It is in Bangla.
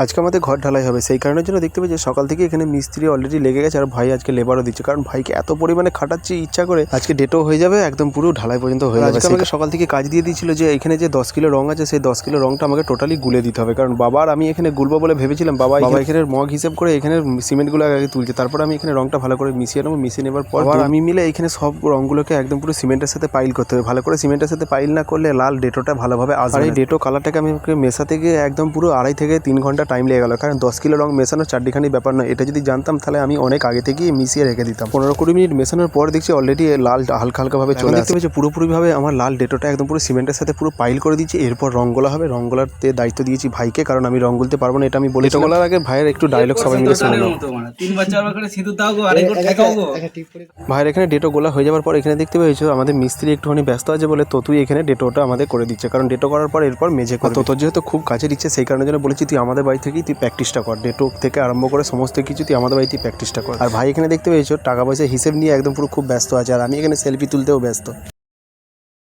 আজকে আমাদের ঘর ঢালাই হবে, সেই কারণের জন্য দেখতে পাচ্ছি সকাল থেকে এখানে মিস্ত্রি অলরেডি লেগে গেছে আর ভাই আজকে লেবারও দিচ্ছে, কারণ ভাইকে এত পরিমাণে খাটাচ্ছি ইচ্ছা করে। আজকে ডেটও হয়ে যাবে, একদম পুরো ঢালাই পর্যন্ত হয়ে যাবে। আমাকে সকাল থেকে কাজ দিয়ে দিয়েছিল যে এখানে যে 10 কিলো রং আছে সেই 10 কিলো রংটা আমাকে টোটালি গুলে দিতে হবে, কারণ বাবা আর আমি এখানে গুলবো বলে ভেবেছিলাম। বাবা এখানে মগ হিসেব করে এখানে সিমেন্টগুলো আগে তুলছে, তারপর আমি এখানে রংটা ভালো করে মিশিয়ে নেবো। মিশিয়ে নেবার পর আমি মিলে এখানে সব রংগুলোকে একদম পুরো সিমেন্টের সাথে পাইল করতে হবে। ভালো করে সিমেন্টের সাথে পাইল না করলে লাল ডেটোটা ভালোভাবে আসবে। আর এই ডেটো কালারটাকে আমি মেশাতে গিয়ে একদম পুরো 2.5 থেকে 3 ঘন্টা টাইম লেগে গেল, কারণ 10 কিলো রং মেশানো চারটিখানি ব্যাপার নয়। এটা যদি জানতাম তাহলে আমি অনেক আগে থেকেই মিশিয়ে রেখে দিতাম। 15-20 মিনিট মেশানোর পর দেখছি অলরেডি লাল হালকা হালকাভাবে চলে আসছে। দেখতে পাচ্ছি পুরোপুরিভাবে আমার লাল ডেটোটা একদম পুরো সিমেন্টের সাথে পুরো পাইল করে দিচ্ছি। এরপর রং গোলা হবে, রং গোলাতে দায়িত্ব দিয়েছি ভাইকে, কারণ আমি রং গুলতে পারবো না, এটা আমি বলে। ডেটো গোলার আগে ভাইয়ের একটু ডায়লগ সবাই মিলে শুনে নাও। ভাইয়ের এখানে ডেটো গোলা হয়ে যাওয়ার পর এখানে দেখতে পেয়েছো আমাদের মিস্ত্রি একটুখানি ব্যস্ত আছে বলে তো তুই এখানে ডেটোটা আমাদের করে দিচ্ছে, কারণ ডেটো করার পর এরপর মেঝে করবে। তোর যেহেতু খুব কাছে দিচ্ছে সেই কারণের জন্য বলেছি তুই আমাদের বাড়ি থেকেই তুই প্র্যাকটিসটা কর, ডেটো থেকে আরম্ভ করে সমস্ত কিছু তুই আমাদের বাড়িতেই প্র্যাকটিসটা কর। আর ভাই এখানে দেখতে পেয়েছো টাকা পয়সা হিসেব নিয়ে একদম পুরো খুব ব্যস্ত আছে, আর আমি এখানে সেলফি তুলতেও ব্যস্ত।